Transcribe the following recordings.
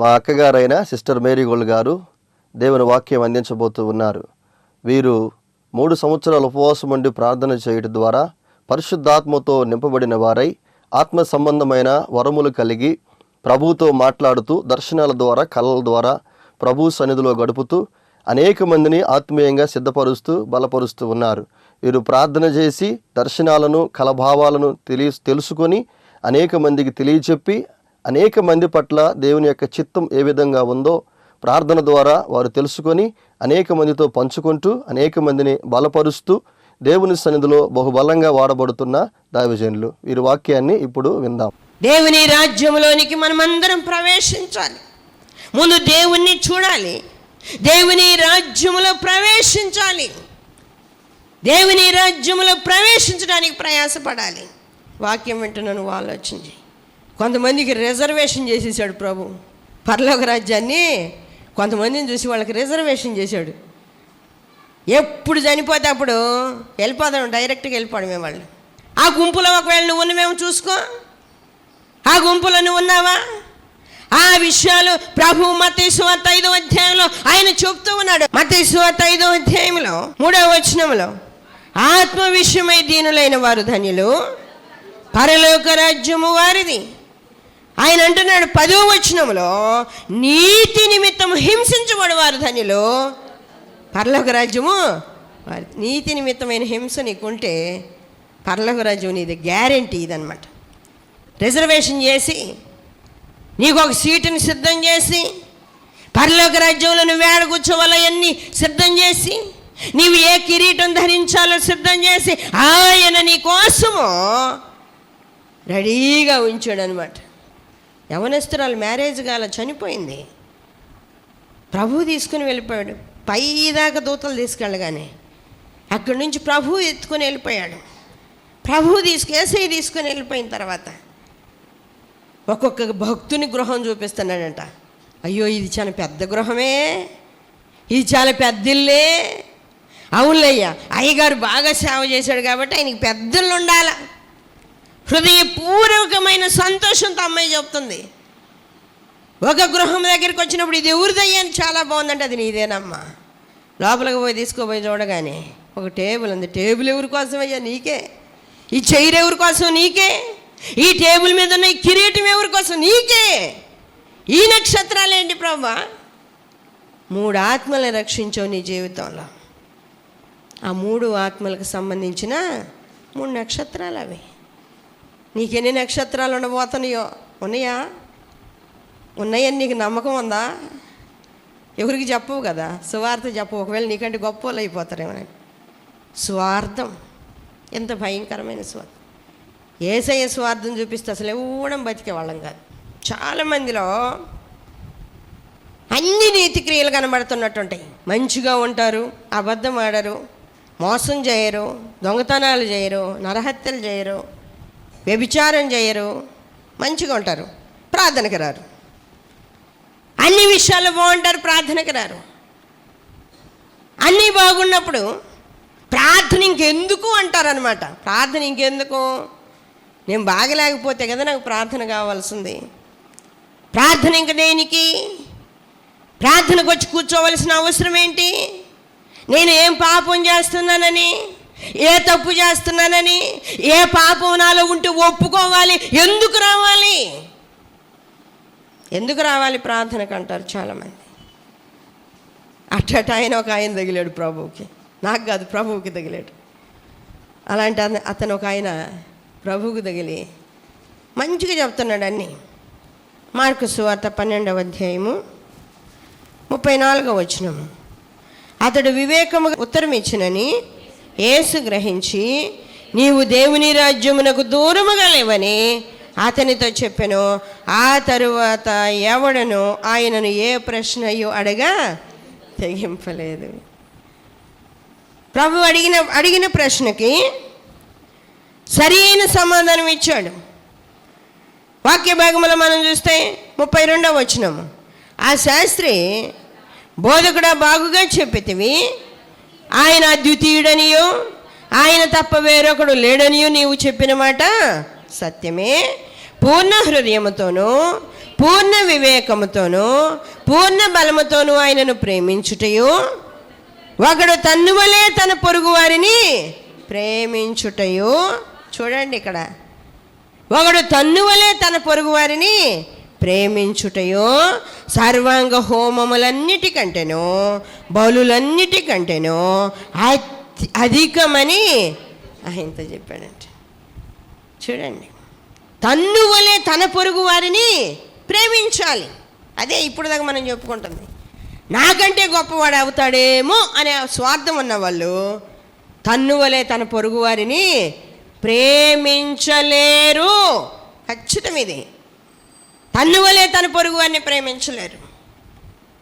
మా అక్కగారైన sister Mary gold గారు దేవుని వాక్యం అందించబోతూ ఉన్నారు. వీరు 3 సంవత్సరాల ఉపవాసం ఉండి ప్రార్థన చేయడం ద్వారా పరిశుద్ధాత్మతో నింపబడిన వారై ఆత్మ సంబంధమైన వరములు కలిగి ప్రభువుతో మాట్లాడుతూ దర్శనాల ద్వారా కళల ద్వారా ప్రభు సన్నిధిలో గడుపుతూ అనేక మందిని ఆత్మీయంగా సిద్ధపరుస్తూ బలపరుస్తూ ఉన్నారు. వీరు ప్రార్థన చేసి దర్శనాలను కలభావాలను తెలుసుకొని అనేక మందికి తెలియచెప్పి అనేక మంది పట్ల దేవుని యొక్క చిత్తం ఏ విధంగా ఉందో ప్రార్థన ద్వారా వారు తెలుసుకొని అనేక మందితో పంచుకుంటూ అనేక మందిని బలపరుస్తూ దేవుని సన్నిధిలో బహుబలంగా వాడబడుతున్న దైవజనులు. వీరి వాక్యాన్ని ఇప్పుడు విందాం. దేవుని రాజ్యంలోనికి మనమందరం ప్రవేశించాలి. ముందు దేవుణ్ణి చూడాలి, దేవుని రాజ్యములో ప్రవేశించాలి. దేవుని రాజ్యములో ప్రవేశించడానికి ప్రయాసపడాలి. వాక్యం వింటున్న నువ్వు ఆలోచించి, కొంతమందికి రిజర్వేషన్ చేసేసాడు ప్రభు. పరలోక రాజ్యాన్ని కొంతమందిని చూసి వాళ్ళకి రిజర్వేషన్ చేశాడు. ఎప్పుడు చనిపోతే అప్పుడు వెళ్ళిపోదాం, డైరెక్ట్గా వెళ్ళిపోవడమే వాళ్ళు. ఆ గుంపులో ఒకవేళ నువ్వు ఉన్నవేమో చూసుకో. ఆ గుంపులో నువ్వు ఉన్నావా? ఆ విషయాలు ప్రభు మత్తయి సువార్త 5వ అధ్యాయంలో ఆయన చెప్తూ ఉన్నాడు. మత్తయి సువార్త 5వ అధ్యాయంలో 3వ వచనంలో, ఆత్మ విషయమై దీనులైన వారు ధన్యులు, పరలోక రాజ్యము వారిది. ఆయన అంటున్నాడు 10వ వచనంలో, నీతి నిమిత్తం హింసించబడు వారు ధన్యులు, పరలోక రాజ్యము వారి. నీతి నిమిత్తమైన హింస నీకుంటే పరలోక రాజ్యం నీది గ్యారెంటీ. ఇదనమాట. రిజర్వేషన్ చేసి నీకు ఒక సీటుని సిద్ధం చేసి పరలోక రాజ్యంలో నువ్వు ఏడ కూర్చోవాలో అన్నీ సిద్ధం చేసి నీవు ఏ కిరీటం ధరించాలో సిద్ధం చేసి ఆయన నీ కోసము రెడీగా ఉంచాడు అనమాట. యవనస్తురాలు మ్యారేజ్ కాల చనిపోయింది. ప్రభు తీసుకుని వెళ్ళిపోయాడు. పైదాకా దూతలు తీసుకెళ్ళగానే అక్కడి నుంచి ప్రభు ఎత్తుకొని వెళ్ళిపోయాడు. ప్రభు ఏసై తీసుకొని వెళ్ళిపోయిన తర్వాత ఒక్కొక్క భక్తుని గృహం చూపిస్తున్నాడంట. అయ్యో, ఇది చాలా పెద్ద గృహమే, ఇది చాలా పెద్ద ఇల్లే. అవునులయ్యా, అయ్యగారు బాగా సేవ చేశాడు కాబట్టి ఆయనకి పెద్దలు ఉండాల. హృదయపూర్వకమైన సంతోషంతో అమ్మాయి చెప్తుంది. ఒక గృహం దగ్గరికి వచ్చినప్పుడు ఇది ఎవరిదయ్యా అని చాలా బాగుందంటే, అది నీదేనమ్మా. లోపలికి పోయి తీసుకోపోయి చూడగానే ఒక టేబుల్ ఉంది. టేబుల్ ఎవరి కోసం అయ్యా? నీకే. ఈ చైర్ ఎవరి కోసం? నీకే. ఈ టేబుల్ మీద ఉన్న ఈ కిరీటం ఎవరి కోసం? నీకే. ఈ నక్షత్రాలు ఏంటి ప్రభా? 3 ఆత్మలను రక్షించావు నీ జీవితంలో. ఆ 3 ఆత్మలకు సంబంధించిన 3 నక్షత్రాలు అవి. నీకెన్ని నక్షత్రాలు ఉండబోతున్నాయో? ఉన్నాయా? ఉన్నాయని నీకు నమ్మకం ఉందా? ఎవరికి చెప్పవు కదా, సువార్త చెప్పవు. ఒకవేళ నీకంటే గొప్ప వాళ్ళు అయిపోతారేమో. స్వార్థం ఎంత భయంకరమైన స్వార్థం. యేసయ్య స్వార్థం చూపిస్తే అసలు ఎవడం బతికే వాళ్ళం కాదు. చాలామందిలో అన్ని నీతి క్రియలు కనబడుతున్నట్టుంటాయి. మంచిగా ఉంటారు, అబద్ధం ఆడరు, మోసం చేయరు, దొంగతనాలు చేయరు, నరహత్యలు చేయరు, వ్యభిచారం చేయరు, మంచిగా ఉంటారు, ప్రార్థనకి రారు. అన్ని విషయాలు బాగుంటారు, ప్రార్థనకి రారు. అన్నీ బాగున్నప్పుడు ప్రార్థన ఇంకెందుకు అంటారనమాట. ప్రార్థన ఇంకెందుకు? నేను బాగలేకపోతే కదా నాకు ప్రార్థన కావాల్సింది. ప్రార్థన ఇంక దేనికి? ప్రార్థనకు వచ్చి కూర్చోవలసిన అవసరం ఏంటి? నేను ఏం పాపం చేస్తున్నానని, ఏ తప్పు చేస్తున్నానని, ఏ పాపం నాలో ఉంటే ఒప్పుకోవాలి. ఎందుకు రావాలి? ఎందుకు రావాలి ప్రార్థనకు అంటారు చాలామంది. అట్ట ఆయన ఒక ఆయన తగిలాడు ప్రభువుకి. నాకు కాదు, ప్రభువుకి తగిలాడు. అలాంటి అతను ఒక ఆయన ప్రభువుకి తగిలి మంచిగా చెప్తున్నాడు అన్నీ. మార్కు సువార్త 12వ అధ్యాయము 34వ వచనము. అతడు వివేకము ఉత్తరం ఇచ్చినని యేసు గ్రహించి, నీవు దేవుని రాజ్యమునకు దూరముగా లేవని అతనితో చెప్పెను. ఆ తరువాత ఎవడను ఆయనను ఏ ప్రశ్నయో అడగా తెగింపలేదు. ప్రభు అడిగిన ప్రశ్నకి సరైన సమాధానం ఇచ్చాడు. వాక్య భాగంలో మనం చూస్తే 32వ వచనము. ఆ శాస్త్రి, బోధకుడా బాగుగా చెప్పితివి, ఆయన ఆయన తప్ప వేరొకడు లేడనియో నీవు చెప్పిన మాట సత్యమే. పూర్ణ హృదయముతోనూ పూర్ణ వివేకముతోనూ పూర్ణ బలముతోనూ ఆయనను ప్రేమించుటయు, ఒకడు తన్ను వలె తన పొరుగు వారిని ప్రేమించుటయు. చూడండి ఇక్కడ, ఒకడు తన్ను వలె తన పొరుగు వారిని ప్రేమించుటయో సర్వాంగ హోమములన్నిటికంటేనో బలులన్నిటికంటేనో అధికమని ఆయనతో చెప్పాడంట. చూడండి, తన్ను వలె తన పొరుగు వారిని ప్రేమించాలి. అదే ఇప్పుడు దాకా మనం చెప్పుకుంటుంది. నాకంటే గొప్పవాడు అవుతాడేమో అనే స్వార్థం ఉన్నవాళ్ళు తన్ను వలె తన పొరుగు వారిని ప్రేమించలేరు. ఖచ్చితం ఇది. తన్ను వలె తన పొరుగు వారిని ప్రేమించలేరు.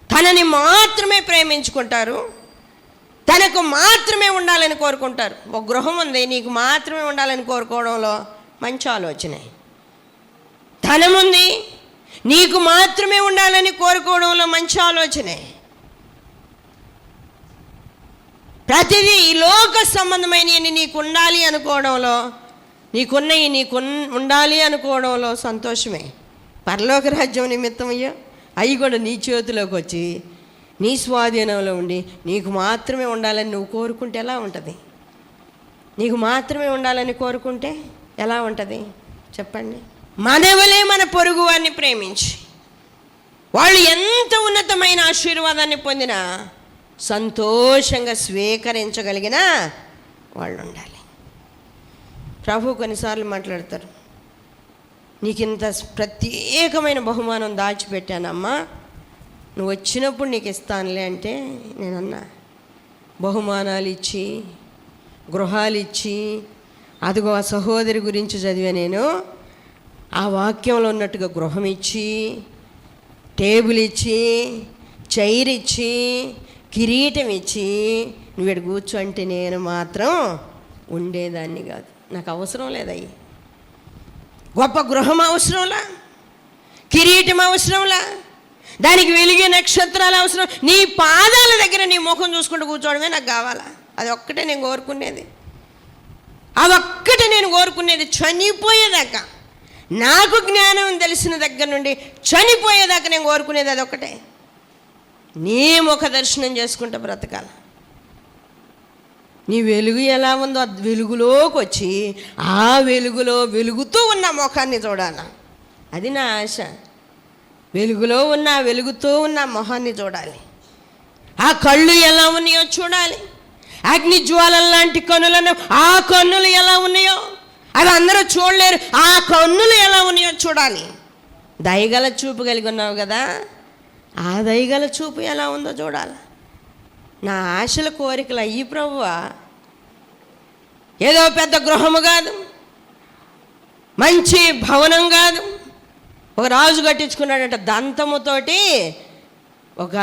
తనని మాత్రమే ప్రేమించుకుంటారు, తనకు మాత్రమే ఉండాలని కోరుకుంటారు. ఒక గృహం ఉంది, నీకు మాత్రమే ఉండాలని కోరుకోవడంలో మంచి ఆలోచనే. ధనముంది, నీకు మాత్రమే ఉండాలని కోరుకోవడంలో మంచి ఆలోచనే. ప్రతిదీ ఈ లోక సంబంధమైనవి నీకు ఉండాలి అనుకోవడంలో, నీకున్నవి నీకు ఉండాలి అనుకోవడంలో సంతోషమే. పరలోక రాజ్యం నిమిత్తం అయ్యో అవి కూడా నీ చేతిలోకి వచ్చి నీ స్వాధీనంలో ఉండి నీకు మాత్రమే ఉండాలని నువ్వు కోరుకుంటే ఎలా ఉంటుంది? నీకు మాత్రమే ఉండాలని కోరుకుంటే ఎలా ఉంటుంది చెప్పండి? మనవలే మన పొరుగు వారిని ప్రేమించి వాళ్ళు ఎంత ఉన్నతమైన ఆశీర్వాదాన్ని పొందినా సంతోషంగా స్వీకరించగలిగిన వాళ్ళు ఉండాలి. ప్రభు కొన్నిసార్లు మాట్లాడతారు, నీకు ఇంత ప్రత్యేకమైన బహుమానం దాచిపెట్టానమ్మా, నువ్వు వచ్చినప్పుడు నీకు ఇస్తానులే అంటే నేనన్నా, బహుమానాలు ఇచ్చి గృహాలు ఇచ్చి, అదిగో ఆ సహోదరి గురించి చదివా నేను, ఆ వాక్యంలో ఉన్నట్టుగా గృహం ఇచ్చి, టేబుల్ ఇచ్చి, చైర్ ఇచ్చి, కిరీటం ఇచ్చి నువ్వు ఇక్కడ కూర్చో అంటే నేను మాత్రం ఉండేదాన్ని కాదు. నాకు అవసరం లేదయ్యి. గొప్ప గృహం అవసరంలా, కిరీటం అవసరంలా, దానికి వెలిగే నక్షత్రాలు అవసరం. నీ పాదాల దగ్గర నీ ముఖం చూసుకుంటూ కూర్చోవడమే నాకు కావాలా. అది ఒక్కటే నేను కోరుకునేది, అదొక్కటే నేను కోరుకునేది. చనిపోయేదాకా, నాకు జ్ఞానం తెలిసిన దగ్గర నుండి చనిపోయేదాకా నేను కోరుకునేది అదొక్కటే. నీ ముఖ దర్శనం చేసుకుంటూ బ్రతకాల. నీ వెలుగు ఎలా ఉందో ఆ వెలుగులోకి వచ్చి ఆ వెలుగులో వెలుగుతూ ఉన్న ముఖాన్ని చూడాల. అది నా ఆశ. వెలుగులో ఉన్న వెలుగుతూ ఉన్న మొహాన్ని చూడాలి. ఆ కళ్ళు ఎలా ఉన్నాయో చూడాలి. అగ్ని జ్వాలల లాంటి కన్నులను, ఆ కన్నులు ఎలా ఉన్నాయో అవి అందరూ చూడలేరు. ఆ కన్నులు ఎలా ఉన్నాయో చూడాలి. దయగల చూపు కలిగి ఉన్నావు కదా, ఆ దయగల చూపు ఎలా ఉందో చూడాలి. నా ఆశల కోరికలు అయ్యి ప్రభువా, ఏదో పెద్ద గృహము కాదు, మంచి భవనం కాదు. ఒక రాజు కట్టించుకున్నాడంట దంతముతోటి ఒక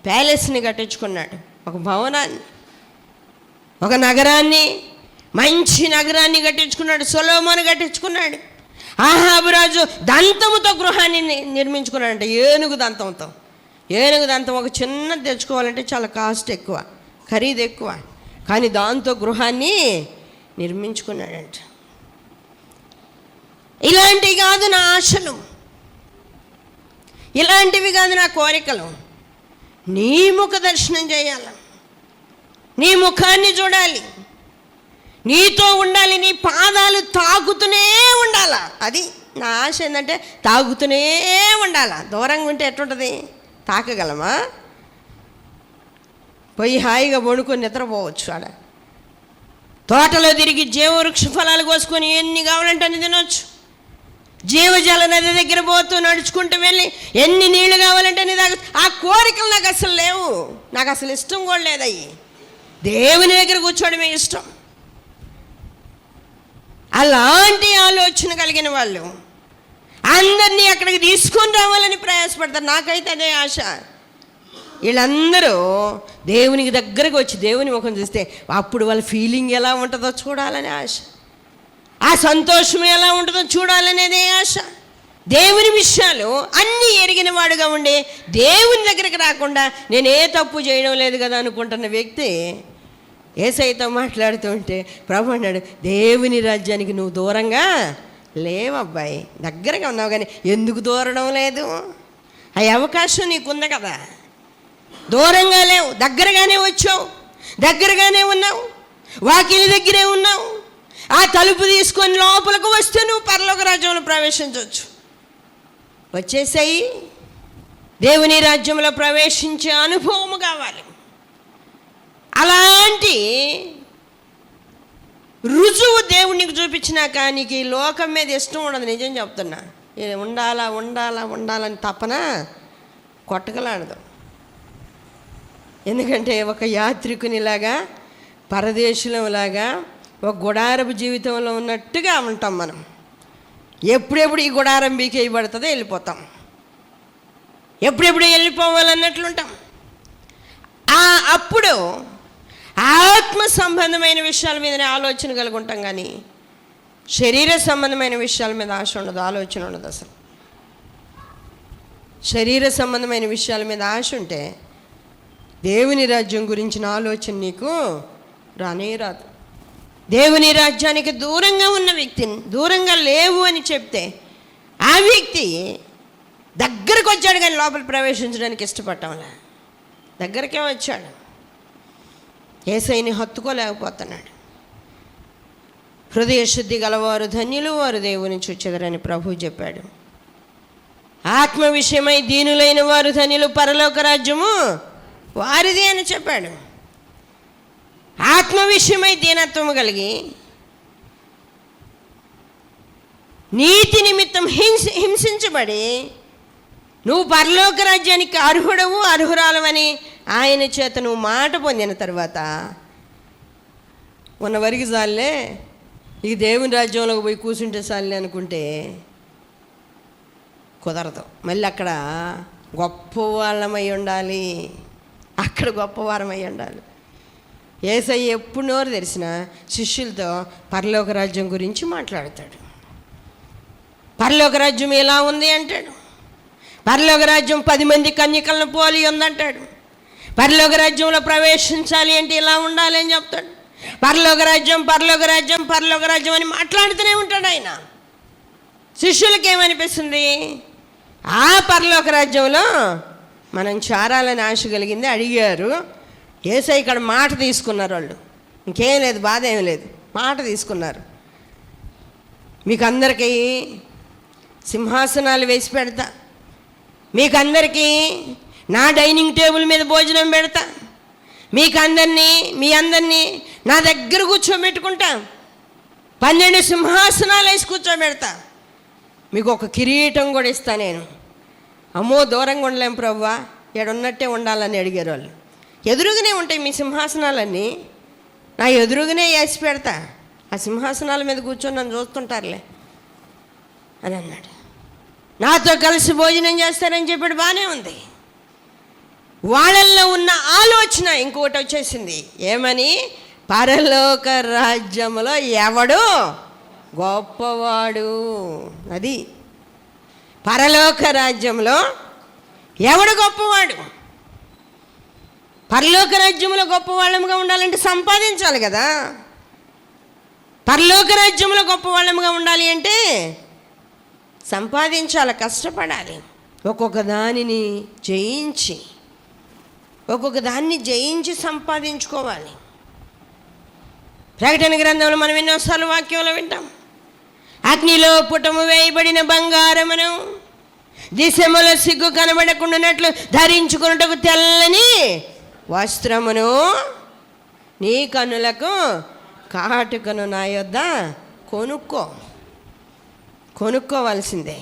ప్యాలెస్ని కట్టించుకున్నాడు, ఒక భవనాన్ని, ఒక నగరాన్ని, మంచి నగరాన్ని కట్టించుకున్నాడు. సొలొమోను కట్టించుకున్నాడు. ఆహాబు రాజు దంతముతో గృహాన్ని నిర్మించుకున్నాడంట, ఏనుగు దంతంతో. ఏనుగు దంతం ఒక చిన్నది తెచ్చుకోవాలంటే చాలా కాస్ట్ ఎక్కువ, ఖరీదు ఎక్కువ, కానీ దాంతో గృహాన్ని నిర్మించుకున్నాడంట. ఇలాంటివి కాదు నా ఆశలు, ఇలాంటివి కాదు నా కోరికలు. నీ ముఖ దర్శనం చేయాలి, నీ ముఖాన్ని చూడాలి, నీతో ఉండాలి, నీ పాదాలు తాకుతూనే ఉండాల. అది నా ఆశ. ఏంటంటే తాగుతూనే ఉండాల. దూరంగా ఉంటే ఎట్లుంటుంది? తాకగలమా? పోయి హాయిగా వండుకొని నిద్రపోవచ్చు. ఆడ తోటలో తిరిగి జీవవృక్ష ఫలాలు కోసుకొని ఎన్ని కావాలంటే అన్ని తినవచ్చు. జీవజల నది దగ్గర పోతూ నడుచుకుంటూ వెళ్ళి ఎన్ని నీళ్లు కావాలంటే అన్ని తాగ. ఆ కోరికలు నాకు అసలు లేవు, నాకు అసలు ఇష్టం కూడా లేదయ్యి. దేవుని దగ్గర కూర్చోవడమే ఇష్టం. అలాంటి ఆలోచన కలిగిన వాళ్ళు అందరినీ అక్కడికి తీసుకొని రావాలని ప్రయాసపడతారు. నాకైతే అదే ఆశ. వీళ్ళందరూ దేవునికి దగ్గరకు వచ్చి దేవుని ముఖం చూస్తే అప్పుడు వాళ్ళ ఫీలింగ్ ఎలా ఉంటుందో చూడాలనే ఆశ, ఆ సంతోషం ఎలా ఉంటుందో చూడాలనేదే ఆశ. దేవుని విషయాలు అన్నీ ఎరిగిన వాడుగా ఉండి దేవుని దగ్గరికి రాకుండా నేనే తప్పు చేయడం లేదు కదా అనుకుంటున్న వ్యక్తి యేసయ్యతో మాట్లాడుతూ ఉంటే ప్రభు అన్నాడు, దేవుని రాజ్యానికి నువ్వు దూరంగా లేవబ్బాయి, దగ్గరగా ఉన్నావు కానీ ఎందుకు దూరడం లేదు? ఆ అవకాశం నీకుంది కదా. దూరంగా లేవు, దగ్గరగానే వచ్చావు, దగ్గరగానే ఉన్నావు, వాకిలి దగ్గరే ఉన్నావు. ఆ తలుపు తీసుకొని లోపలికి వస్తే నువ్వు పరలోక రాజ్యంలో ప్రవేశించవచ్చు. వచ్చేసాయి. దేవుని రాజ్యంలో ప్రవేశించే అనుభవం కావాలి. అలాంటి రుజువు దేవునికి చూపించినాక నీకు ఈ లోకం మీద ఇష్టం ఉండదు. నిజం చెప్తున్నా, ఉండాలా ఉండాలా ఉండాలని తపన కొట్టకలాడదు. ఎందుకంటే ఒక యాత్రికునిలాగా, పరదేశులంలాగా, ఒక గుడారపు జీవితంలో ఉన్నట్టుగా ఉంటాం మనం. ఎప్పుడెప్పుడు ఈ గుడారం బీకేయబడుతుందో వెళ్ళిపోతాం, ఎప్పుడెప్పుడు వెళ్ళిపోవాలన్నట్లుంటాం. అప్పుడు ఆత్మ సంబంధమైన విషయాల మీదనే ఆలోచన కలిగి ఉంటాం, కానీ శరీర సంబంధమైన విషయాల మీద ఆశ ఉండదు, ఆలోచన ఉండదు. అసలు శరీర సంబంధమైన విషయాల మీద ఆశ ఉంటే దేవుని రాజ్యం గురించిన ఆలోచన నీకు రానే రాదు. దేవుని రాజ్యానికి దూరంగా ఉన్న వ్యక్తిని, దూరంగా లేవు అని చెప్తే ఆ వ్యక్తి దగ్గరకు వచ్చాడు కానీ లోపల ప్రవేశించడానికి ఇష్టపడటంలా. దగ్గరకే వచ్చాడు, యేసయ్యని హత్తుకోలేకపోతున్నాడు. హృదయ శుద్ధి గలవారు ధన్యులు, వారు దేవుని చూచెదరని ప్రభువు చెప్పాడు. ఆత్మ విషయమై దీనులైన వారు ధన్యులు, పరలోక రాజ్యము వారిది అని చెప్పాడు. ఆత్మ విషయమై దీనత్వము కలిగి నీతి నిమిత్తం హింసించబడి నువ్వు పరలోక రాజ్యానికి అర్హుడవు, అర్హురాలవని ఆయన చేత నువ్వు మాట పొందిన తర్వాత ఉన్న వరకు చాలే, ఈ దేవుని రాజ్యంలోకి పోయి కూర్చుంటే చాలే అనుకుంటే కుదరదు. మళ్ళీ అక్కడ గొప్పవాళ్ళమై ఉండాలి, అక్కడ గొప్పవారమై ఉండాలి. యేసయ్య ఎప్పుడు నోరు తెరిచినా శిష్యులతో పరలోక రాజ్యం గురించి మాట్లాడతాడు. పరలోక రాజ్యం ఎలా ఉంది అంటాడు. పరలోక రాజ్యం 10 మంది కన్యకలను పోలి ఉందంటాడు. పరలోక రాజ్యంలో ప్రవేశించాలి అంటే ఇలా ఉండాలి అని చెప్తాడు. పరలోక రాజ్యం, పరలోక రాజ్యం, పరలోక రాజ్యం అని మాట్లాడుతూనే ఉంటాడు ఆయన. శిష్యులకి ఏమనిపిస్తుంది? ఆ పరలోక రాజ్యంలో మనం చేరాలని ఆశ కలిగింది, అడిగారు. యేసయ్య ఇక్కడ మాట తీసుకున్నారు వాళ్ళు. ఇంకేం లేదు, బాధ ఏం లేదు, మాట తీసుకున్నారు. మీకు అందరికీ సింహాసనాలు వేసి పెడతా, మీకు అందరికీ నా డైనింగ్ టేబుల్ మీద భోజనం పెడతా, మీ అందరినీ నా దగ్గర కూర్చోబెట్టుకుంటా, 12 సింహాసనాలు వేసి కూర్చోబెడతా, మీకు ఒక కిరీటం కూడా ఇస్తా నేను. అమ్మో దూరంగా ఉండలేం ప్రభువా, ఎడున్నట్టే ఉండాలని అడిగారు వాళ్ళు. ఎదురుగానే ఉంటాయి మీ సింహాసనాలన్నీ, నా ఎదురుగానే వేసి పెడతా, ఆ సింహాసనాల మీద కూర్చొని నన్ను చూస్తుంటారులే అని అన్నాడు. నాతో కలిసి భోజనం చేస్తారని చెప్పాడు, బాగానే ఉంది. వాళ్ళల్లో ఉన్న ఆలోచన ఇంకొకటి వచ్చేసింది, ఏమని? పరలోక రాజ్యంలో ఎవడు గొప్పవాడు. అది పరలోక రాజ్యంలో ఎవడు గొప్పవాడు. పరలోక రాజ్యంలో గొప్పవాళ్ళముగా ఉండాలంటే సంపాదించాలి కదా. పరలోక రాజ్యంలో గొప్పవాళ్ళముగా ఉండాలి అంటే సంపాదించాలి, కష్టపడాలి. ఒక్కొక్క దానిని జయించి సంపాదించుకోవాలి. ప్రకటన గ్రంథంలో మనం ఎన్నోసార్లు వాక్యంలో వింటాం, అగ్నిలో పుటము వేయబడిన బంగారమును దిశములో సిగ్గు కనబడకుండానట్లు ధరించుకున్నటకు తెల్లని వస్త్రమును నీ కన్నులకు కాటుకను నా యొద్ద కొనుక్కోవాల్సిందే.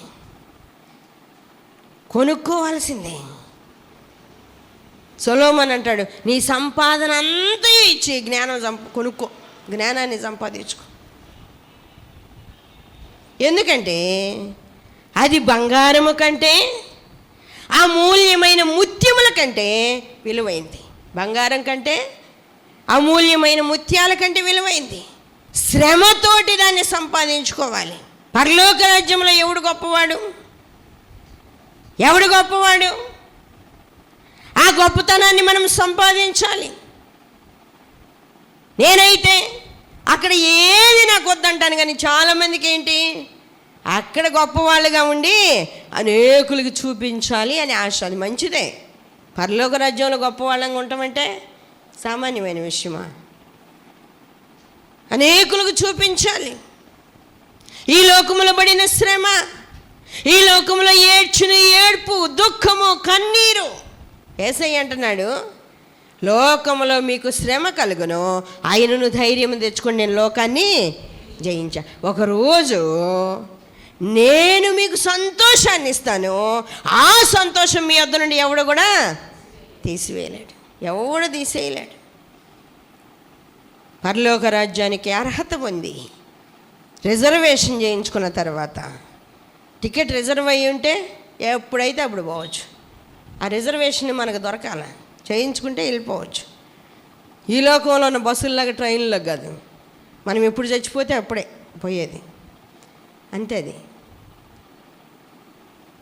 సొలొమోను అంటాడు, నీ సంపాదన అంతా ఇచ్చి జ్ఞానాన్ని సంపాదించుకో. ఎందుకంటే అది బంగారము కంటే, అమూల్యమైన ముత్యముల కంటే విలువైంది. బంగారం కంటే, అమూల్యమైన ముత్యాల కంటే విలువైంది. శ్రమతోటి దాన్ని సంపాదించుకోవాలి. పరలోక రాజ్యంలో ఎవడు గొప్పవాడు? ఆ గొప్పతనాన్ని మనం సంపాదించాలి. నేనైతే అక్కడ ఏది నాకు వద్దంటాను, కానీ చాలామందికి ఏంటి, అక్కడ గొప్పవాళ్ళుగా ఉండి అనేకులకి చూపించాలి అని ఆశ. అది మంచిదే. పరలోక రాజ్యంలో గొప్పవాళ్ళంగా ఉంటామంటే సామాన్యమైన విషయమా? అనేకులకు చూపించాలి. ఈ లోకములో పడిన శ్రమ, ఈ లోకంలో ఏడ్చిన ఏడ్పు, దుఃఖము, కన్నీరు. యేసయ్య అంటున్నాడు, లోకములో మీకు శ్రమ కలుగును, ఆయనను ధైర్యం తెచ్చుకొని నేను లోకాన్ని జయించా. ఒకరోజు నేను మీకు సంతోషాన్ని ఇస్తాను, ఆ సంతోషం మీ వద్ద నుండి ఎవడు కూడా తీసివేయలేడు, ఎవడు తీసేయలేడు. పరలోక రాజ్యానికి అర్హత ఉంది. రిజర్వేషన్ చేయించుకున్న తర్వాత, టికెట్ రిజర్వ్ అయ్యి ఉంటే ఎప్పుడైతే అప్పుడు పోవచ్చు. ఆ రిజర్వేషన్ మనకు దొరకాల, చేయించుకుంటే వెళ్ళిపోవచ్చు. ఈ లోకంలో ఉన్న బస్సుల్లాగా ట్రైన్లకు కాదు, మనం ఎప్పుడు చచ్చిపోతే అప్పుడే పోయేది, అంతే. అది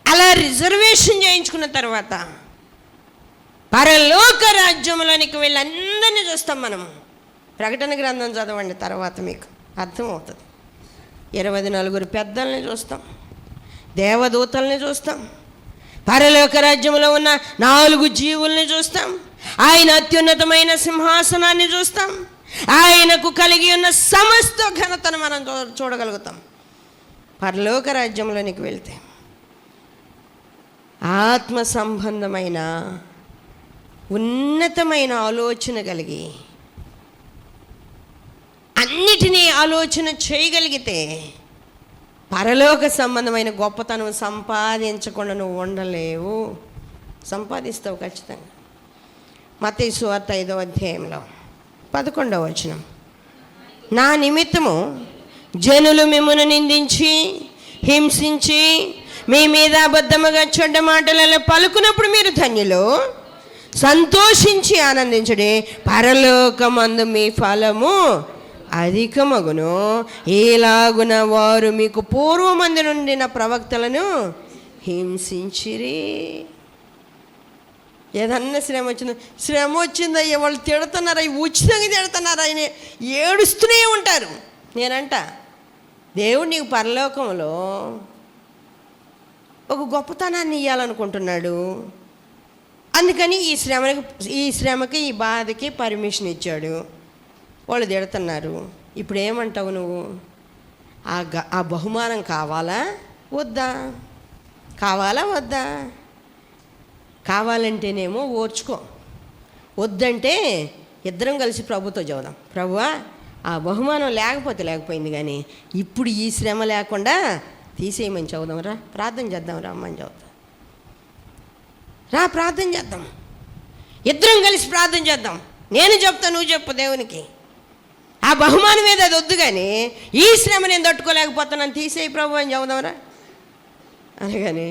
అలా రిజర్వేషన్ చేయించుకున్న తర్వాత పరలోక రాజ్యంలోనికి వెళ్ళి అందరినీ చూస్తాం మనము. ప్రకటన గ్రంథం చదవండి, తర్వాత మీకు అర్థమవుతుంది. 24 పెద్దల్ని చూస్తాం, దేవదూతల్ని చూస్తాం, పరలోక రాజ్యంలో ఉన్న 4 జీవుల్ని చూస్తాం, ఆయన అత్యున్నతమైన సింహాసనాన్ని చూస్తాం, ఆయనకు కలిగి ఉన్న సమస్త ఘనతను మనం చూడగలుగుతాం. పరలోక రాజ్యంలోనికి వెళ్తే ఆత్మ సంబంధమైన ఉన్నతమైన ఆలోచన కలిగి అన్నిటినీ ఆలోచన చేయగలిగితే పరలోక సంబంధమైన గొప్పతనం సంపాదించకుండా నువ్వు ఉండలేవు. సంపాదిస్తావు ఖచ్చితంగా. మత్తయి సువార్త 5వ అధ్యాయంలో 11వ వచనం, నా నిమిత్తము జనులు మిమ్మును నిందించి హింసించి మీ మీద అబద్ధముగా చెడ్డ మాటలలో పలుకున్నప్పుడు మీరు ధన్యులు, సంతోషించి ఆనందించుడి, పరలోకమందు మీ ఫలము అధికమగును. ఏలాగున వారు మీకు పూర్వమంది నుండిన ప్రవక్తలను హింసించిరి. ఏదన్నా శ్రమ వచ్చిందయ్యా, వాళ్ళు తిడుతున్నారు, అవి ఉచితంగా తిడుతున్నారు, ఆయన ఏడుస్తూనే ఉంటారు. నేనంట, దేవుడు నీకు పరలోకంలో ఒక గొప్పతనాన్ని ఇవ్వాలనుకుంటున్నాడు, అందుకని ఈ శ్రమకి ఈ బాధకి పర్మిషన్ ఇచ్చాడు. వాళ్ళు తిడుతున్నారు, ఇప్పుడు ఏమంటావు నువ్వు? ఆ బహుమానం కావాలా వద్దా? కావాలా వద్దా? కావాలంటేనేమో ఓర్చుకో, వద్దంటే ఇద్దరం కలిసి ప్రభుతో చెబుదాం, ప్రభువా ఆ బహుమానం లేకపోయింది, కానీ ఇప్పుడు ఈ శ్రమ లేకుండా తీసేయమని చెబుదాం, రా ప్రార్థన చేద్దాం, రమ్మని చెబుతాం. రా ప్రార్థన చేద్దాం, ఇద్దరం కలిసి ప్రార్థన చేద్దాం. నేను చెప్తా, నువ్వు చెప్పు దేవునికి. ఆ బహుమానం మీద అది వద్దు, కానీ ఈ శ్రమ నేను తట్టుకోలేకపోతున్నాను, తీసేయి ప్రభు అని చెబుదాంరా అనగాని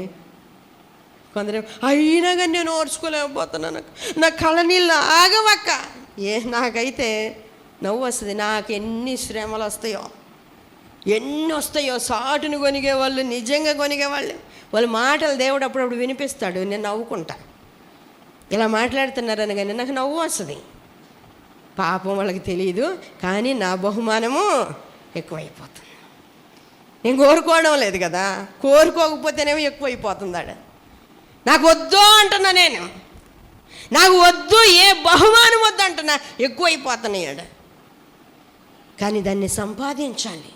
కొందరు, అయినా కానీ నేను ఓర్చుకోలేకపోతున్నాను, నా కళ్ళ నీళ్ళు ఆగవక్క. నాకైతే నవ్వు వస్తుంది. నాకు ఎన్ని శ్రమలు వస్తాయో, ఎన్ని వస్తాయో. సాటును కొనిగేవాళ్ళు, నిజంగా కొనిగేవాళ్ళు, వాళ్ళ మాటలు దేవుడు అప్పుడప్పుడు వినిపిస్తాడు, నేను నవ్వుకుంటా. ఇలా మాట్లాడుతున్నారని కానీ నాకు నవ్వు వస్తుంది. పాపం వాళ్ళకి తెలియదు, కానీ నా బహుమానము ఎక్కువైపోతుంది. నేను కోరుకోవడం లేదు కదా, కోరుకోకపోతేనేమో ఎక్కువైపోతుందాడ. నాకు వద్దు అంటున్నా, నేను నాకు వద్దు, ఏ బహుమానం వద్దు అంటున్నా, ఎక్కువైపోతున్నాయాడ. కానీ దాన్ని సంపాదించాలి,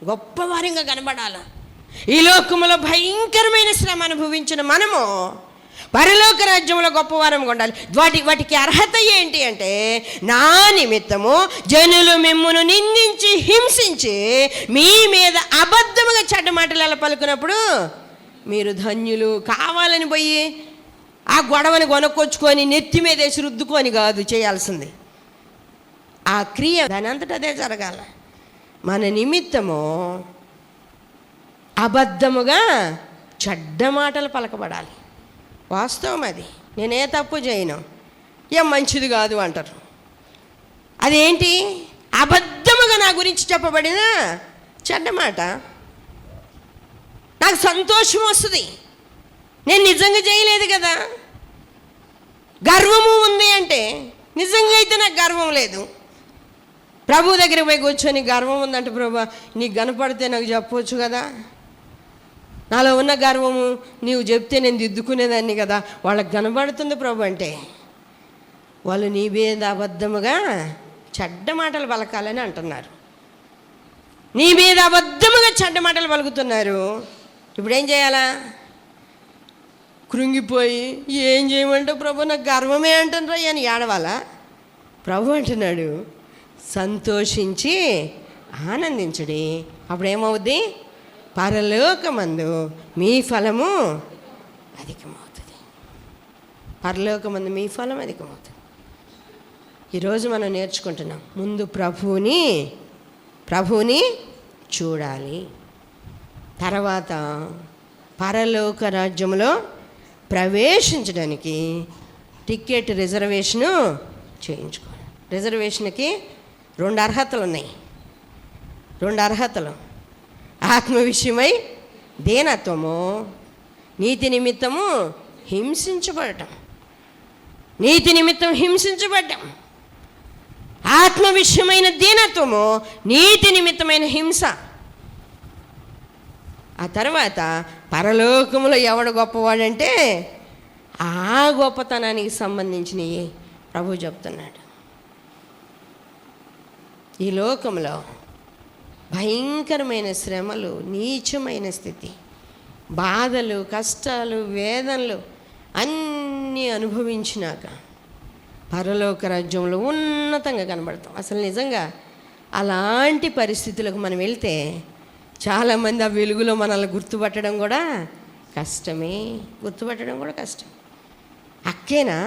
గొప్పవారిగా కనబడాల. ఈ లోకములో భయంకరమైన శ్రమ అనుభవించిన మనము పరలోక రాజ్యంలో గొప్పవారం ఉండాలి. వాటికి అర్హత ఏంటి అంటే, నా నిమిత్తము జనులు మిమ్మును నిందించి హింసించి మీ మీద అబద్ధముగా చెడ్డ మాటలు అలా పలుకున్నప్పుడు మీరు ధన్యులు. కావాలని పోయి ఆ గొడవని కొనుక్కొచ్చుకొని నెత్తి మీద వేసి రుద్దుకొని కాదు చేయాల్సింది. ఆ క్రియ దాని అంతటా అదే జరగాల. మన నిమిత్తము అబద్ధముగా చెడ్డ మాటలు పలకబడాలి. వాస్తవం అది, నేనే తప్పు చేయను, ఏం మంచిది కాదు అంటారు. అదేంటి? అబద్ధముగా నా గురించి చెప్పబడిన చెడ్డ మాట. నాకు సంతోషం వస్తుంది, నేను నిజంగా చేయలేదు కదా. గర్వము ఉంది అంటే, నిజంగా అయితే నాకు గర్వం లేదు. ప్రభు దగ్గర పోయి కూర్చొని గర్వం ఉందంటే, ప్రభు నీకు కనపడితే నాకు చెప్పవచ్చు కదా, నాలో ఉన్న గర్వము నీవు చెప్తే నేను దిద్దుకునేదాన్ని కదా, వాళ్ళకి కనబడుతుంది ప్రభు అంటే వాళ్ళు నీ మీద అబద్ధముగా చెడ్డ మాటలు పలకాలని అంటున్నారు. నీ మీద అబద్ధముగా చెడ్డ మాటలు పలుకుతున్నారు. ఇప్పుడు ఏం చేయాలా? కృంగిపోయి ఏం చేయమంటే ప్రభు నాకు గర్వమే అంటున్నారా అని ఏడవాలా? ప్రభు అంటున్నాడు సంతోషించి ఆనందించుడి, అప్పుడేమవుద్ది? పరలోకమందు మీ ఫలము అధికమవుతుంది. పరలోకమందు మీ ఫలం అధికమవుతుంది. ఈరోజు మనం నేర్చుకుంటున్నాం, ముందు ప్రభువుని చూడాలి, తర్వాత పరలోక రాజ్యంలో ప్రవేశించడానికి టికెట్ రిజర్వేషను చేయించుకోవాలి. రిజర్వేషన్కి 2 అర్హతలు ఉన్నాయి. 2 అర్హతలు: ఆత్మ విషయమై దీనత్వము, నీతి నిమిత్తము హింసించబడటం. నీతి నిమిత్తం హింసించబడ్డం, ఆత్మ విషయమైన దీనత్వము, నీతి నిమిత్తమైన హింస. ఆ తర్వాత పరలోకములో ఎవడు గొప్పవాడంటే ఆ గొప్పతనానికి సంబంధించినవి ప్రభు చెప్తున్నాడు. ఈ లోకంలో భయంకరమైన శ్రమలు, నీచమైన స్థితి, బాధలు, కష్టాలు, వేదనలు అన్నీ అనుభవించినాక పరలోక రాజ్యంలో ఉన్నతంగా కనబడతాం. అసలు నిజంగా అలాంటి పరిస్థితులకు మనం వెళ్తే చాలామంది ఆ వెలుగులో మనల్ని గుర్తుపట్టడం కూడా కష్టమే. గుర్తుపట్టడం కూడా కష్టం. అక్కేనా,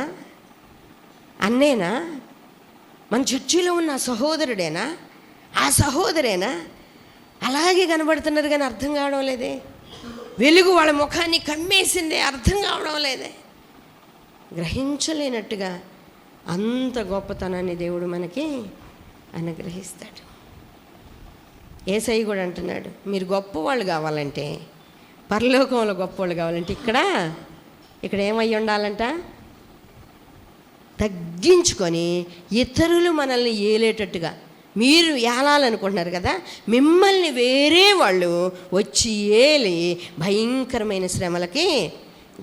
అన్నేనా, మన చర్చిలో ఉన్న సహోదరుడేనా, ఆ సహోదరేనా, అలాగే కనబడుతున్నారు కానీ అర్థం కావడం లేదే. వెలుగు వాళ్ళ ముఖాన్ని కమ్మేసిందే, అర్థం కావడం లేదే. గ్రహించలేనట్టుగా అంత గొప్పతనాన్ని దేవుడు మనకి అనుగ్రహిస్తాడు. యేసయ్య కూడా అంటున్నాడు, మీరు గొప్పవాళ్ళు కావాలంటే, పరలోకంలో గొప్పవాళ్ళు కావాలంటే ఇక్కడ ఏమై ఉండాలంట? తగ్గించుకొని ఇతరులు మనల్ని ఏలేటట్టుగా. మీరు ఏలాలనుకుంటున్నారు కదా, మిమ్మల్ని వేరే వాళ్ళు వచ్చి ఏలి భయంకరమైన శ్రమలకి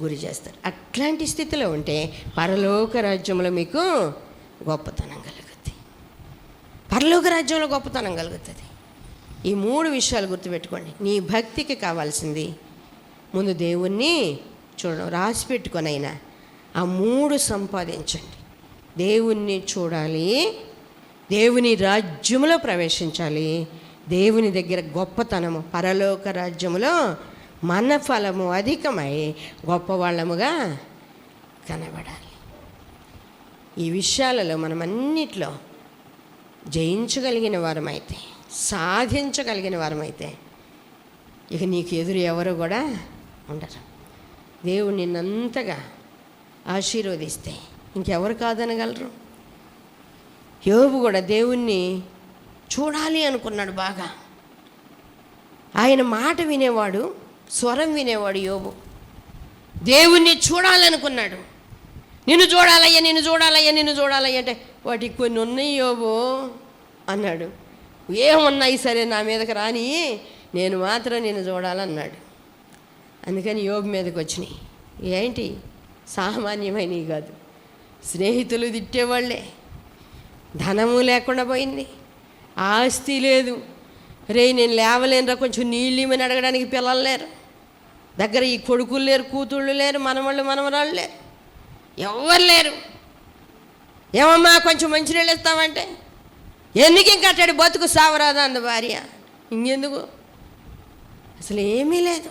గురి చేస్తారు. అట్లాంటి స్థితిలో ఉంటే పరలోక రాజ్యంలో మీకు గొప్పతనం కలుగుతుంది. పరలోక రాజ్యంలో గొప్పతనం కలుగుతుంది. ఈ 3 విషయాలు గుర్తుపెట్టుకోండి. నీ భక్తికి కావాల్సింది ముందు దేవుణ్ణి చూడడం, రాసి పెట్టుకొనైనా ఆ 3 సంపాదించండి. దేవుణ్ణి చూడాలి, దేవుని రాజ్యములో ప్రవేశించాలి, దేవుని దగ్గర గొప్పతనము, పరలోక రాజ్యములో మన ఫలము అధికమై గొప్పవాళ్ళముగా కనబడాలి. ఈ విషయాలలో మనం అన్నిట్లో జయించగలిగిన వారమైతే, సాధించగలిగిన వారమైతే ఇక నీకు ఎదురు ఎవరు కూడా ఉండరు. దేవుడు నిన్నంతగా ఆశీర్వదిస్తే ఇంకెవరు కాదనగలరు? యోబు కూడా దేవుణ్ణి చూడాలి అనుకున్నాడు బాగా. ఆయన మాట వినేవాడు, స్వరం వినేవాడు యోబు. దేవుణ్ణి చూడాలనుకున్నాడు. నిన్ను చూడాలయ్యా, నిన్ను చూడాలయ్యా, నిన్ను చూడాలయ్యా అంటే వాటికి కొన్ని ఉన్నాయి యోబు అన్నాడు. ఏమున్నాయి సరే నా మీదకి రాని, నేను మాత్రం నిన్ను చూడాలన్నాడు. అందుకని యోబు మీదకి వచ్చినాయి. ఏంటి సామాన్యమైనవి కాదు, స్నేహితులు తిట్టేవాళ్ళే, ధనము లేకుండా పోయింది, ఆస్తి లేదు, రే నేను లేవలేనురా కొంచెం నీళ్ళు ఇమ్మని అడగడానికి పిల్లలు లేరు, దగ్గర ఈ కొడుకులు లేరు, కూతుళ్ళు లేరు, మనవాళ్ళు మనవరాళ్ళు లేరు, ఎవరు లేరు. ఏమమ్మా కొంచెం మంచినీళ్ళు ఇస్తామంటే ఎందుకు ఇంకట్టాడు బతుకు సావరాదా అంద భార్య. ఇంకెందుకు, అసలు ఏమీ లేదు.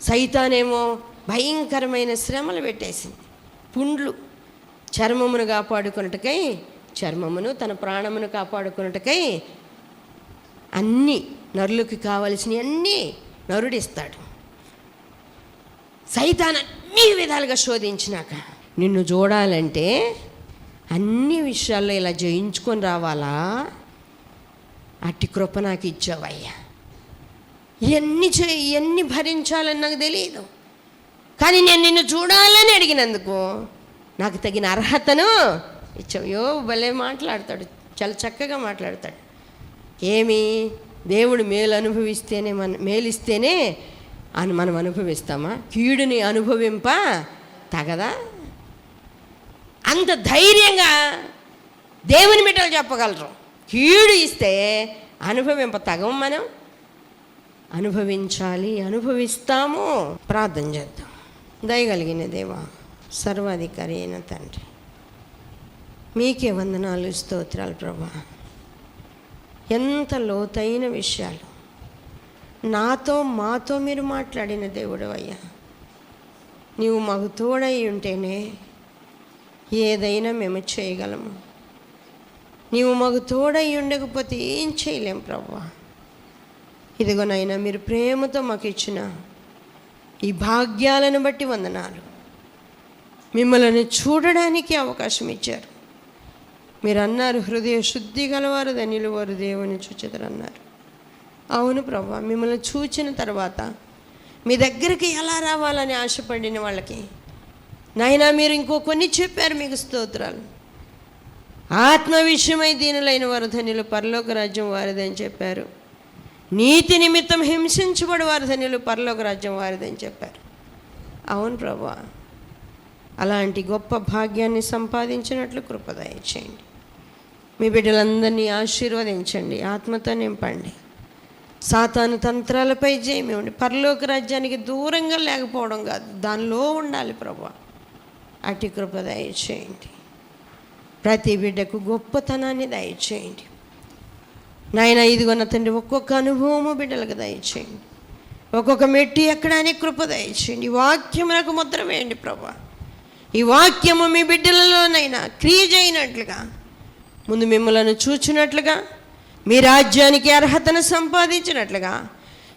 సైతానేమో భయంకరమైన శ్రమలు పెట్టేసింది. పుండ్లు, చర్మమును కాపాడుకున్నట్టుకై చర్మమును, తన ప్రాణమును కాపాడుకున్నట్టుకై అన్నీ నరులకు కావలసినవి అన్నీ నరుడిస్తాడు. సైతాన్ అన్ని విధాలుగా శోధించినాక నిన్ను చూడాలంటే అన్ని విషయాల్లో ఇలా జయించుకొని రావాలా, అట్టి కృప నాకు ఇచ్చావయ్యా. ఇవన్నీ భరించాలని నాకు తెలియదు, కానీ నేను నిన్ను చూడాలని అడిగినందుకు నాకు తగిన అర్హతను ఇచ్చావు. యోబు భలే మాట్లాడతాడు, చాలా చక్కగా మాట్లాడతాడు. ఏమి దేవుడు మేలు అనుభవిస్తేనే మేలిస్తేనే అని మనం అనుభవిస్తామా? కీడుని అనుభవింప తగదా? అంత ధైర్యంగా దేవుని బిడ్డలు చెప్పగలరు. కీడు ఇస్తే అనుభవింప తగం, మనం అనుభవించాలి, అనుభవిస్తాము. ప్రార్థన చేద్దాం. దయగలిగిన దేవా, సర్వాధికారి అయిన తండ్రి, మీకే వందనాలు, స్తోత్రాలు ప్రభా. ఎంత లోతైన విషయాలు నాతో మాతో మీరు మాట్లాడిన దేవుడు అయ్యా. నీవు మాకు తోడై ఉంటేనే ఏదైనా మేము చేయగలము. నీవు మాకు తోడై ఉండకపోతే ఏం చేయలేం ప్రభా. ఇదిగోనైనా మీరు ప్రేమతో మాకు ఇచ్చిన ఈ భాగ్యాలను బట్టి వందనాలు. మిమ్మల్ని చూడడానికి అవకాశం ఇచ్చారు. మీరు అన్నారు, హృదయ శుద్ధి గలవారు ధన్యులు, వారు దేవుని చూచెదరు అన్నారు. అవును ప్రభా, మిమ్మల్ని చూచిన తర్వాత మీ దగ్గరికి ఎలా రావాలని ఆశపడిన వాళ్ళకి నాయనా మీరు ఇంకో కొన్ని చెప్పారు. మీకు స్తోత్రాలు. ఆత్మ విషయమై దీనులైన వారు ధన్యులు, పరలోక రాజ్యం వారిదని చెప్పారు. నీతి నిమిత్తం హింసించబడి వారు ధన్యులు, పరలోక రాజ్యం వారిదని చెప్పారు. అవును ప్రభా, అలాంటి గొప్ప భాగ్యాన్ని సంపాదించినట్లు కృప దయచేయండి. మీ బిడ్డలందరినీ ఆశీర్వదించండి, ఆత్మతో నింపండి. సాతాను తంత్రాలపై జయమివ్వండి. పరలోక రాజ్యానికి దూరంగా లేకపోవడం కాదు, దానిలో ఉండాలి ప్రభా. అటు కృప దయచేయండి. ప్రతి బిడ్డకు గొప్పతనాన్ని దయచేయండి నాయన. ఇదిగోన్న తండ్రి, ఒక్కొక్క అనుభవము బిడ్డలకు దయచేయండి. ఒక్కొక్క మెట్టు ఎక్కడానికి కృప దయచేయండి. ఈ వాక్యమునకు ముద్ర వేయండి ప్రభా. ఈ వాక్యము మీ బిడ్డలలోనైనా క్రియ చేయనట్లుగా, ముందు మిమ్మల్ని చూచినట్లుగా, మీ రాజ్యానికి అర్హతను సంపాదించినట్లుగా,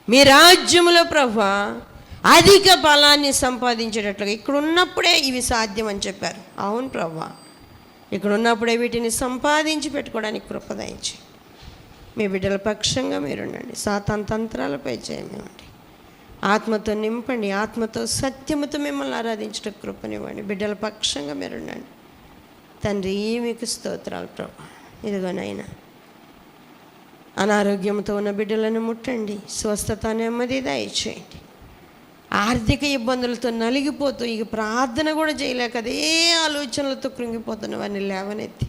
మీ రాజ్యములో ప్రభా అధిక బలాన్ని సంపాదించేటట్లుగా ఇక్కడ ఉన్నప్పుడే ఇవి సాధ్యం అని చెప్పారు. అవును ప్రభా, ఇక్కడ ఉన్నప్పుడే వీటిని సంపాదించి పెట్టుకోవడానికి కృప దయచేయండి. మీ బిడ్డల పక్షంగా మీరుండండి. సాతాను తంత్రాలపై జయమివ్వండి. ఆత్మతో నింపండి. ఆత్మతో సత్యముతో మిమ్మల్ని ఆరాధించడం కృపనివ్వండి. బిడ్డల పక్షంగా మీరుండండి తండ్రి. మీకు స్తోత్రాలు ప్రభా. ఇదిగోనైనా అనారోగ్యంతో ఉన్న బిడ్డలను ముట్టండి. స్వస్థత, నెమ్మది దయచేయండి. ఆర్థిక ఇబ్బందులతో నలిగిపోతూ ఇక ప్రార్థన కూడా చేయలేక అదే ఆలోచనలతో కృంగిపోతున్న వారిని లేవనెత్తి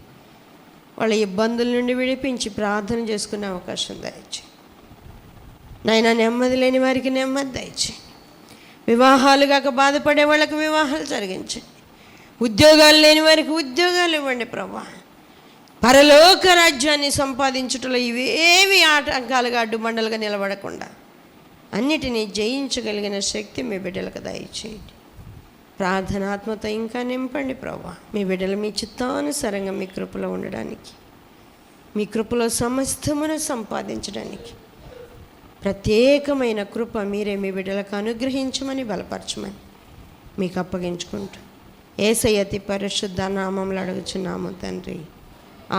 వాళ్ళ ఇబ్బందుల నుండి విడిపించి ప్రార్థన చేసుకునే అవకాశం దయచేయండి నాయనా. నెమ్మది లేని వారికి నెమ్మది దయచేయండి. వివాహాలు కాక బాధపడే వాళ్ళకి వివాహాలు జరిగించండి. ఉద్యోగాలు లేని వారికి ఉద్యోగాలు ఇవ్వండి ప్రభా. పరలోక రాజ్యాన్ని సంపాదించుటలో ఇవేవి ఆటంకాలుగా అడ్డుబండలుగా నిలబడకుండా అన్నిటినీ జయించగలిగిన శక్తి మీ బిడ్డలకు దయచేయండి. ప్రార్థనాత్మతో ఇంకా నింపండి ప్రభా. మీ బిడ్డలు మీ చిత్తానుసారంగా మీ కృపలో ఉండడానికి, మీ కృపలో సమస్తమును సంపాదించడానికి ప్రత్యేకమైన కృప మీరే మీ బిడ్డలకు అనుగ్రహించమని, బలపరచమని మీకు అప్పగించుకుంటూ యేసయ్య అతి పరిశుద్ధ నామములో అడుగుచున్నాము తండ్రి,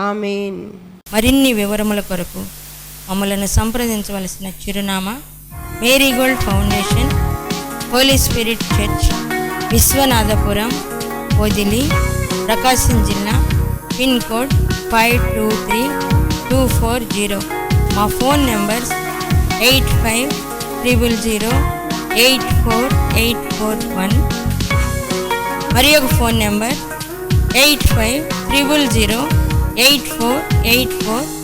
ఆమేన్. మరిన్ని వివరముల కొరకు మమ్మలను సంప్రదించవలసిన చిరునామా Marigold Foundation, Holy Spirit Church, Vishwanathapuram, Podili, Prakasam జిల్లా, పిన్ కోడ్ 523240. మా ఫోన్ నెంబర్స్ 8500084841 మరి ఒక ఫోన్ నెంబర్ 8500084844.